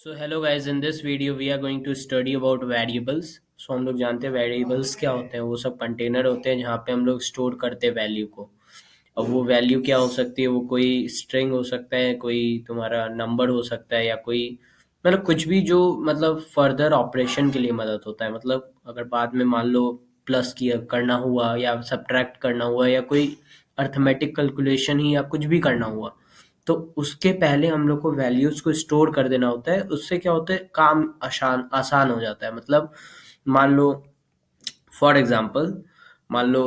So hello guys, in this video we are going to study about variables. So हम लोग जानते हैं variables क्या होते हैं। वो सब कंटेनर होते हैं जहाँ पे हम लोग स्टोर करते हैं वैल्यू को। अब वो वैल्यू क्या हो सकती है? वो कोई स्ट्रिंग हो सकता है, कोई तुम्हारा नंबर हो सकता है, या कोई मतलब कुछ भी जो मतलब फर्दर ऑपरेशन के लिए मदद होता है। मतलब अगर बाद में मान लो प्लस किया करना हुआ या सब्ट्रैक्ट करना हुआ या कोई अर्थमेटिक कैलकुलेशन ही या कुछ भी करना हुआ, तो उसके पहले हम लोग को वैल्यूज को स्टोर कर देना होता है। उससे क्या होता है, काम आसान आसान हो जाता है। मतलब मान लो फॉर एग्जांपल, मान लो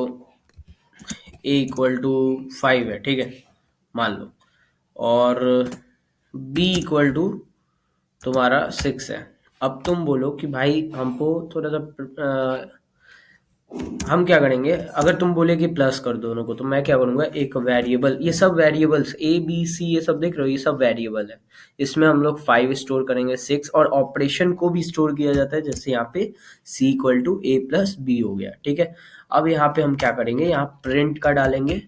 A = 5 है, ठीक है, मान लो, और B = तुम्हारा 6 है। अब तुम बोलो कि भाई हमको थोड़ा सा हम क्या करेंगे। अगर तुम बोले कि प्लस कर दोनों को, तो मैं क्या करूंगा, एक वेरिएबल, ये सब वेरिएबल्स A B C ये सब देख रहे हो, ये सब वेरिएबल है। इसमें हम लोग 5 स्टोर करेंगे, 6, और ऑपरेशन को भी स्टोर किया जाता है। जैसे यहाँ पे C = A+B हो गया, ठीक है। अब यहाँ पे हम क्या करेंगे, यहाँ प्रिंट का डालेंगे।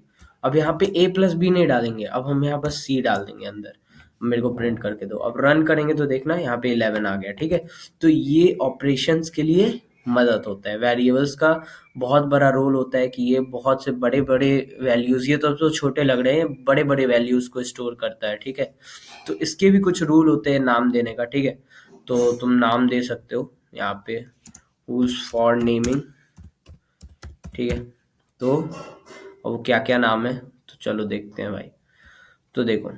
अब यहाँ पे A+B नहीं डालेंगे, अब हम यहाँ बस C डाल देंगे अंदर। मेरे को प्रिंट करके दो। अब रन करेंगे तो देखना यहाँ पे 11 आ गया, ठीक है। तो ये ऑपरेशंस के लिए मदद होता है। वेरिएबल्स का बहुत बड़ा रोल होता है कि ये बहुत से बड़े बड़े वैल्यूज, ये तो छोटे लग रहे हैं, बड़े बड़े वैल्यूज को स्टोर करता है, ठीक है। तो इसके भी कुछ रूल होते हैं नाम देने का, ठीक है। तो तुम नाम दे सकते हो यहाँ पे, रूल्स फॉर नेमिंग, ठीक है। तो अब वो क्या क्या नाम है, तो चलो देखते हैं भाई। तो देखो,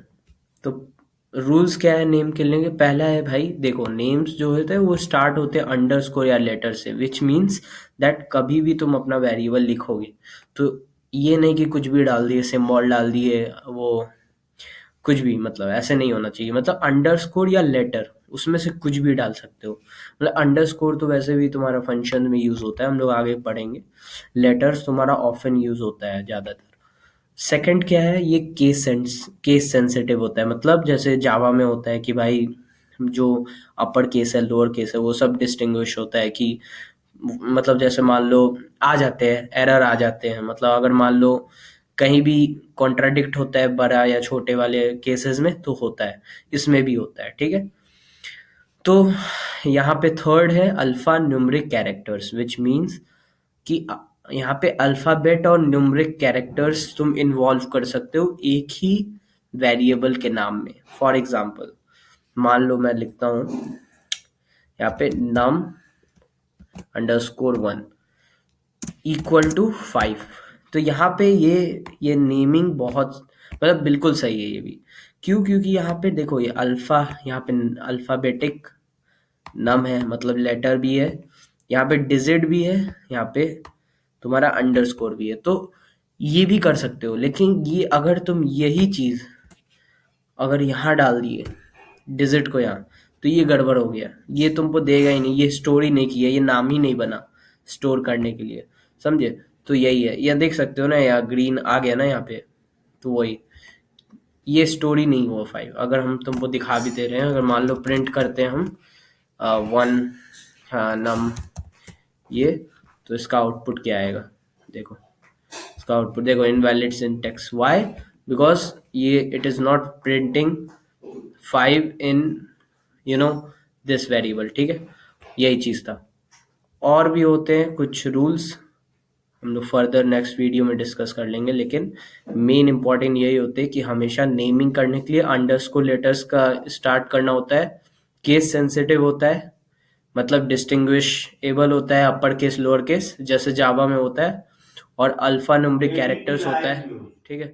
तो रूल्स क्या है नेम के लिए? पहला है भाई, देखो नेम्स जो होते हैं वो स्टार्ट होते हैं अंडरस्कोर या लेटर से, विच मीन्स दैट कभी भी तुम अपना वेरिएबल लिखोगे तो ये नहीं कि कुछ भी डाल दिए, सिंबल डाल दिए, वो कुछ भी, मतलब ऐसे नहीं होना चाहिए। मतलब अंडरस्कोर या लेटर, उसमें से कुछ भी डाल सकते हो। मतलब अंडरस्कोर तो वैसे भी तुम्हारा फंक्शन में यूज होता है, हम लोग आगे पढ़ेंगे। लेटर्स तुम्हारा ऑफन यूज होता है ज्यादातर। सेकंड क्या है, ये केस सेंसिटिव होता है। मतलब जैसे जावा में होता है कि भाई जो अपर केस है, लोअर केस है, वो सब डिस्टिंग्विश होता है कि मतलब जैसे मान लो आ जाते हैं, एरर आ जाते हैं। मतलब अगर मान लो कहीं भी कॉन्ट्राडिक्ट होता है बड़ा या छोटे वाले केसेस में, तो होता है, इसमें भी होता है, ठीक है। तो यहाँ पे थर्ड है alpha numeric characters, which means कि यहाँ पे अल्फाबेट और न्यूमरिक कैरेक्टर्स तुम इन्वॉल्व कर सकते हो एक ही वेरिएबल के नाम में। फॉर एग्जांपल, मान लो मैं लिखता हूँ यहाँ पे num_1 = 5। तो यहाँ पे ये नेमिंग बहुत मतलब बिल्कुल सही है ये भी। क्यों? क्योंकि यहाँ पे देखो, ये अल्फा, यहाँ पे अल्फाबेटिक नम है, मतलब लेटर भी है, यहाँ पे डिजिट भी है, यहाँ पे तुम्हारा अंडरस्कोर भी है। तो ये भी कर सकते हो, लेकिन ये अगर तुम यही चीज अगर यहाँ डाल दिए डिजिट को यहाँ, तो ये गड़बड़ हो गया, ये तुमको देगा ही नहीं, ये स्टोर ही नहीं किया, ये नाम ही नहीं बना स्टोर करने के लिए, समझे। तो यही है, ये देख सकते हो ना, यहाँ ग्रीन आ गया ना यहाँ पे, तो वही, ये स्टोरी नहीं हुआ 5। अगर हम तुमको दिखा भी दे रहे हैं, अगर मान लो प्रिंट करते हैं हम 1 नम ये, तो इसका आउटपुट क्या आएगा, देखो। इसका आउटपुट देखो, इनवैलिड सिंटेक्स, व्हाई? बिकॉज ये it is not printing 5 in you know this variable, ठीक है। यही चीज था। और भी होते हैं कुछ रूल्स, हम लोग फर्दर नेक्स्ट वीडियो में डिस्कस कर लेंगे, लेकिन मेन इंपॉर्टेंट यही होते हैं कि हमेशा नेमिंग करने के लिए अंडरस्कोर लेटर्स का स्टार्ट करना होता है। केस सेंसिटिव होता है, मतलब डिस्टिंग्विशेबल होता है, अपर केस लोअर केस जैसे जावा में होता है, और अल्फा न्यूमेरिक कैरेक्टर्स होता है, ठीक है।